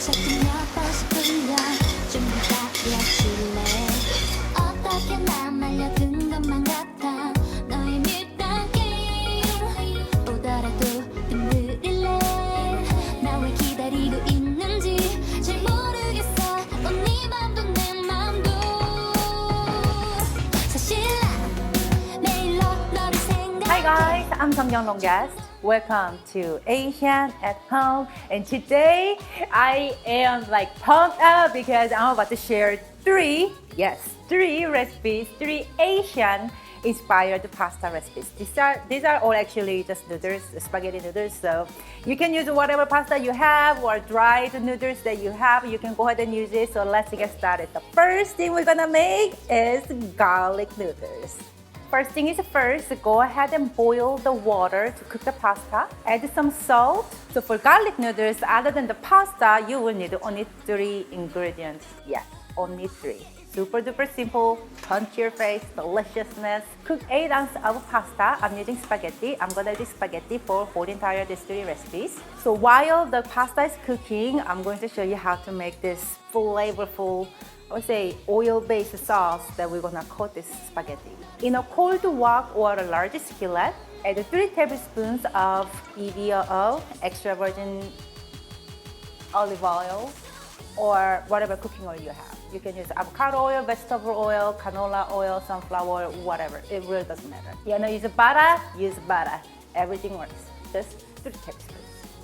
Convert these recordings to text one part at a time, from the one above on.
Hi guys, I'm Seonkyoung guest. Welcome to Asian at Home, and today I am like pumped up because I'm about to share three recipes, three Asian inspired pasta recipes. These are all actually just noodles, spaghetti noodles. So you can use whatever pasta you have or dried noodles that you have. You can go ahead and use it. So let's get started. The first thing we're gonna make is garlic noodles. First thing is first, go ahead and boil the water to cook the pasta. Add some salt. So for garlic noodles, other than the pasta, you will need only 3 ingredients. Yes, only 3. Super duper simple, punch your face, deliciousness. Cook 8 ounces of pasta. I'm using spaghetti. I'm gonna do spaghetti for whole entire these 3 recipes. So while the pasta is cooking, I'm going to show you how to make this flavorful, I would say oil-based sauce that we're gonna coat this spaghetti. In a cold wok or a large skillet, add 3 tablespoons of EVO, extra virgin olive oil, or whatever cooking oil you have. You can use avocado oil, vegetable oil, canola oil, sunflower oil, whatever. It really doesn't matter. You wanna use butter? Use butter. Everything works. Just 3 tablespoons.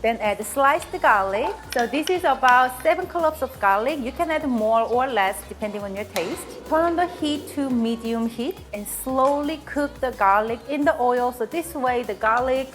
Then add sliced garlic. So this is about 7 cloves of garlic. You can add more or less depending on your taste. Turn on the heat to medium heat and slowly cook the garlic in the oil. So this way the garlic,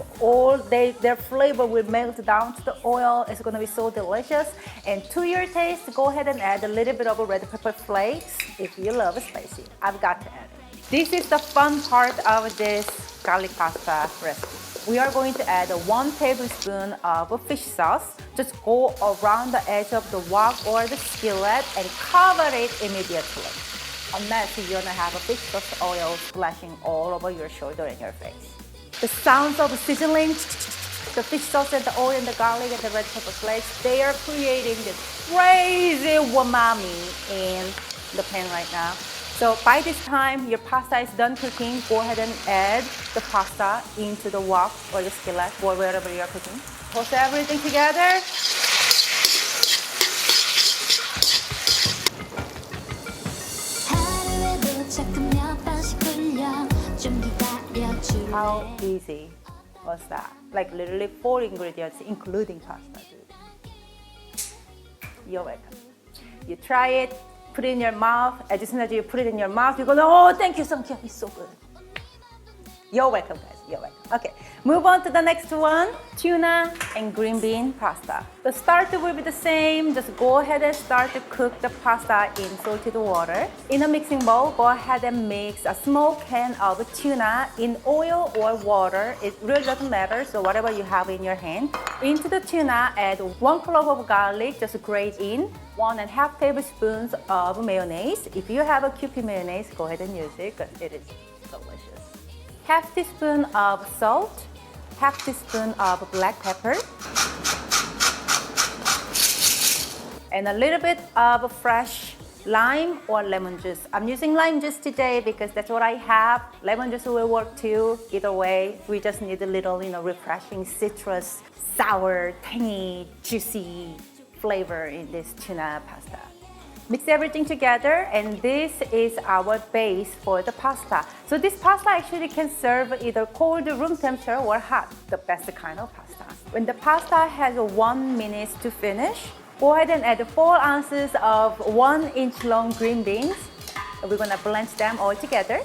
their flavor will melt down to the oil. It's gonna be so delicious. And to your taste, go ahead and add a little bit of red pepper flakes if you love spicy. I've got to add it. This is the fun part of this garlic pasta recipe. We are going to add 1 tablespoon of fish sauce. Just go around the edge of the wok or the skillet and cover it immediately. Unless you're gonna have a fish sauce oil splashing all over your shoulder and your face. The sounds of sizzling, the fish sauce and the oil and the garlic and the red pepper flakes, they are creating this crazy umami in the pan right now. So by this time, your pasta is done cooking, go ahead and add the pasta into the wok or the skillet or wherever you are cooking. Toss everything together. How easy was that? Like literally 4 ingredients, including pasta, dude. You're welcome. You try it. Put it in your mouth. As soon as you put it in your mouth, you go, oh, thank you, Seonkyoung, it's so good. You're welcome, guys. You're welcome. Okay, move on to the next one. Tuna and green bean pasta. The starter will be the same. Just go ahead and start to cook the pasta in salted water. In a mixing bowl, go ahead and mix a small can of tuna in oil or water. It really doesn't matter, so whatever you have in your hand. Into the tuna, add 1 clove of garlic, just grate in. 1.5 tablespoons of mayonnaise. If you have a Kewpie mayonnaise, go ahead and use it because it is delicious. Half teaspoon of salt, half teaspoon of black pepper, and a little bit of fresh lime or lemon juice. I'm using lime juice today because that's what I have. Lemon juice will work too. Either way, we just need a little, refreshing citrus, sour, tangy, juicy flavor in this tuna pasta. Mix everything together, and this is our base for the pasta. So this pasta actually can serve either cold, room temperature, or hot, the best kind of pasta. When the pasta has 1 minute to finish, go ahead and add 4 ounces of 1-inch long green beans. We're gonna blanch them all together.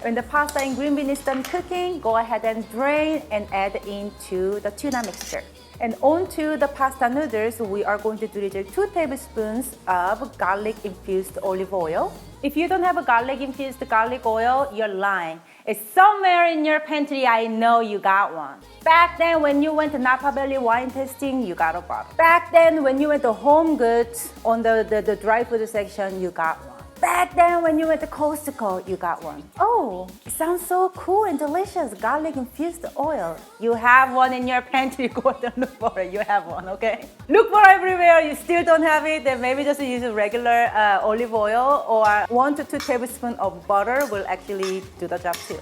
When the pasta and green bean is done cooking, go ahead and drain and add into the tuna mixture. And onto the pasta noodles, we are going to drizzle 2 tablespoons of garlic infused olive oil. If you don't have a garlic infused garlic oil, you're lying. It's somewhere in your pantry. I know you got one. Back then, when you went to Napa Valley wine tasting, you got a bottle. Back then, when you went to Home Goods on the dry food section, you got one. back then when you went to Costco, you got one. Oh, it sounds so cool and delicious. Garlic infused oil. You have one in your pantry. Go and look for it. You have one, okay? Look for everywhere. You still don't have it, then maybe just use a regular olive oil or 1 to 2 tablespoons of butter will actually do the job too.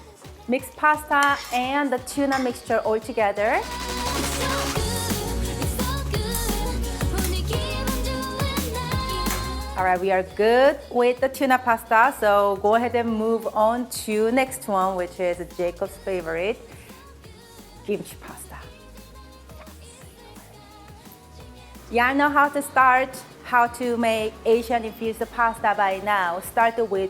Mix pasta and the tuna mixture all together. All right, we are good with the tuna pasta, so go ahead and move on to next one, which is Jacob's favorite, kimchi pasta. Y'all know how to make Asian infused pasta by now. Start with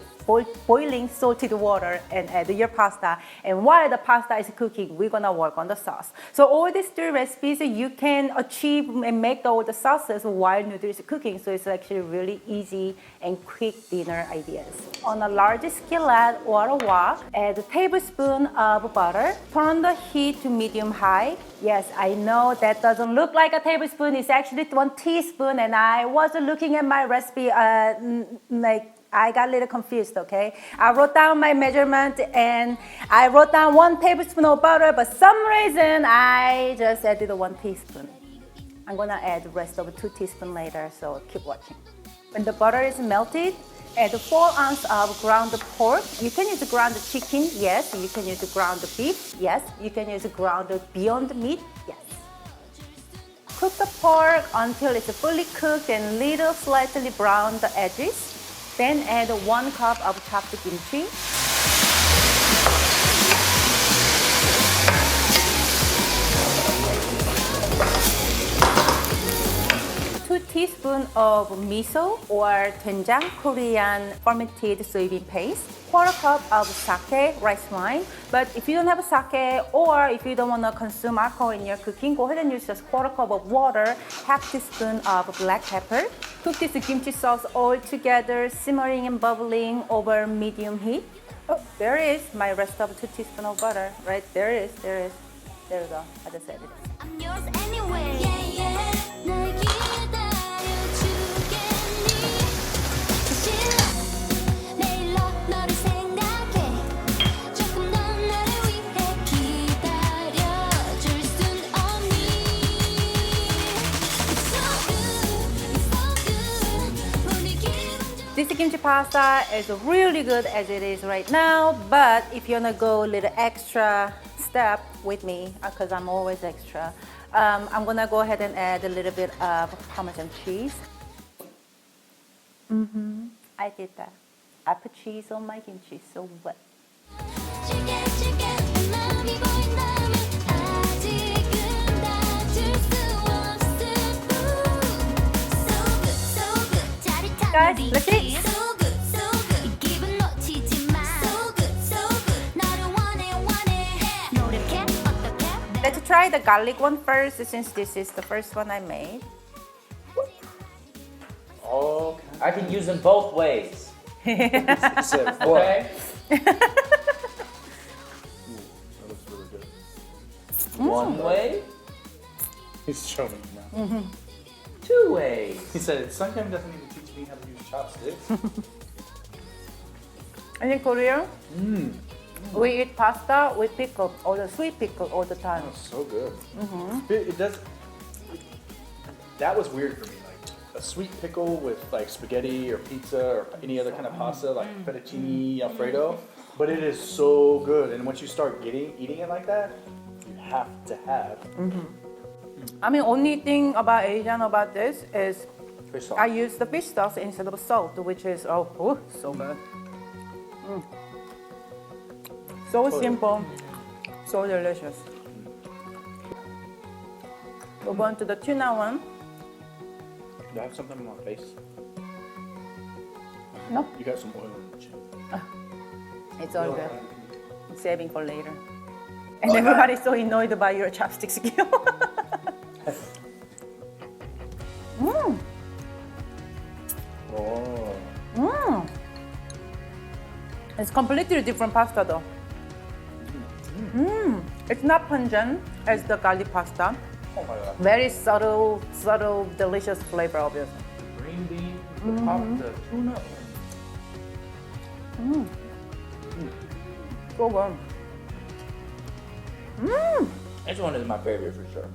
boiling salted water and add your pasta. And while the pasta is cooking, we're gonna work on the sauce. So all these 3 recipes, you can achieve and make all the sauces while noodle is cooking. So it's actually really easy and quick dinner ideas. On a large skillet or a wok, add a tablespoon of butter. Turn the heat to medium-high. Yes, I know that doesn't look like a tablespoon. It's actually 1 teaspoon. And I was looking at my recipe I got a little confused, okay? I wrote down my measurement and I wrote down 1 tablespoon of butter, but some reason I just added 1 teaspoon. I'm gonna add the rest of 2 teaspoons later, so keep watching. When the butter is melted, add 4 ounces of ground pork. You can use ground chicken, yes. You can use ground beef, yes. You can use ground Beyond Meat, yes. Cook the pork until it's fully cooked and little slightly brown the edges. Then add 1 cup of chopped kimchi. 2 teaspoons of miso or doenjang, Korean fermented soybean paste. 1/4 cup of sake, rice wine. But if you don't have sake or if you don't want to consume alcohol in your cooking, go ahead and use just 1/4 cup of water, 1/2 teaspoon of black pepper. Cook this kimchi sauce all together, simmering and bubbling over medium heat. Oh, there is my rest of 2 teaspoons of butter. Right, there it is. There we go. I just added it. I'm yours anyway. Yeah, yeah. 날 기다려주겠니? 사실 매일 너를 생각해. 조금 더 나를 위해 기다려줄 순 없니? It's so good. 분위기 This kimchi pasta is really good as it is right now, but if you wanna go a little extra step with me, because I'm always extra, I'm gonna go ahead and add a little bit of Parmesan cheese. I did that. I put cheese on my kimchi, so what? 줄게 마음이 보인다면 아직은 다 줄 수 없을 뿐. So good 짜릿한 Guys, 우리 let's eat. So good 이 기분 놓치지 마. So good 너를 원해 노력해 어떻게 Let's try the garlic one first, since this is the first one I made. Oh, I can use them both ways. He said, what? Okay. That looks really good. One way, He's showing me now. 2 ways. He said, Seonkyoung doesn't even teach me how to use chopsticks. And in Korea, we eat pasta with pickle, or the sweet pickle all the time. Oh, so good. It does. That was weird for me. Like a sweet pickle with like spaghetti or pizza or any other kind of pasta, like fettuccine Alfredo. But it is so good, and once you start eating it like that, you have to have I mean, only thing about Asian about this is fish sauce. I use the fish sauce instead of salt, which is so good. So simple, so delicious. Move on to the tuna one. Do I have something on my face? No, You got some oil in the chin. it's all good. I'm saving for later. And everybody's so annoyed by your chopstick skill. Oh. It's completely different pasta though. It's not pungent as the garlic pasta. Oh my god. Very subtle, delicious flavor, obviously. Green bean, the tuna. So good. This one is my favorite for sure.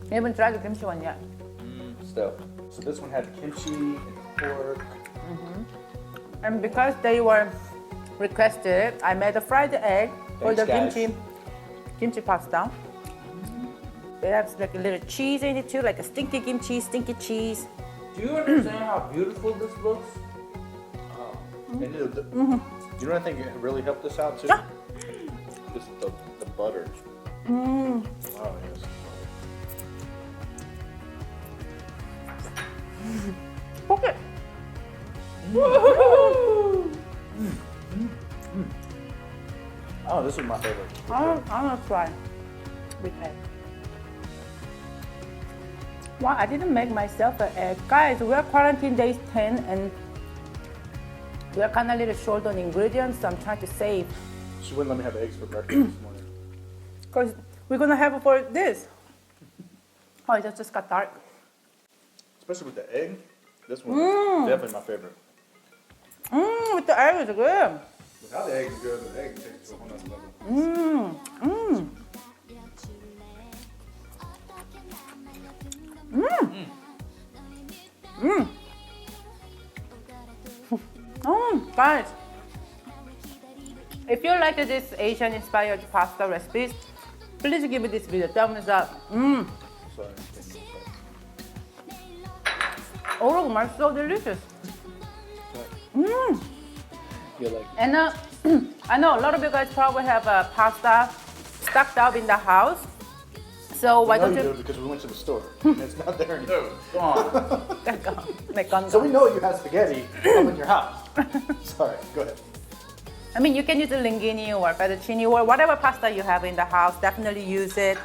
You haven't tried the kimchi one yet. Still. So this one had kimchi and pork. And because they were requested, I made a fried egg for the Thanks, guys. kimchi pasta. They have like a little cheese in it too, like a stinky kimchi, stinky cheese. Do you understand how beautiful this looks? And you know what I think really helped this out too? Yeah. This is the butter. Oh yes. Cook it. Oh, this was my favorite. I'm gonna try with egg. Wow, I didn't make myself an egg. Guys, we're quarantine days 10 and we're kind of a little short on ingredients, so I'm trying to save. She wouldn't let me have eggs for breakfast this morning. Because we're gonna have it for this. Oh, it just got dark. Especially with the egg. This one is definitely my favorite. With the egg, it's good. Without the egg is good, the egg takes it to a whole nother level. Guys, if you like this Asian inspired pasta recipes, please give this video a thumbs up. Sorry. Oh my, so delicious. Feel like And I know a lot of you guys probably have pasta stocked up in the house. So why don't you you? do because we went to the store and it's not there anymore. Like, So we know you have spaghetti up in your house. Sorry, go ahead. I mean, you can use the linguine or fettuccine or whatever pasta you have in the house. Definitely use it.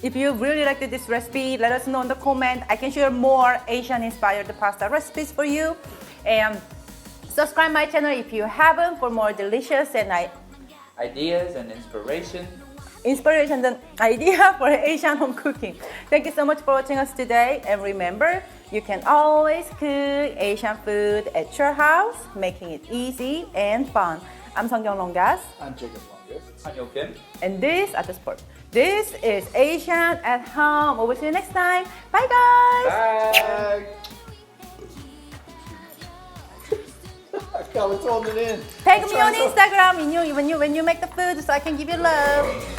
If you really liked this recipe, let us know in the comment. I can share more Asian-inspired pasta recipes for you. And subscribe my channel if you haven't for more delicious and ideas and inspiration. and idea for Asian home cooking. Thank you so much for watching us today. And remember, you can always cook Asian food at your house, making it easy and fun. I'm Seonkyoung Longas. I'm Jacob Longest. I'm Kim. And this at the sport. This is Asian at home. We'll see you next time. Bye guys. Bye. I was holding it in. Tag me on Instagram when you make the food so I can give you love.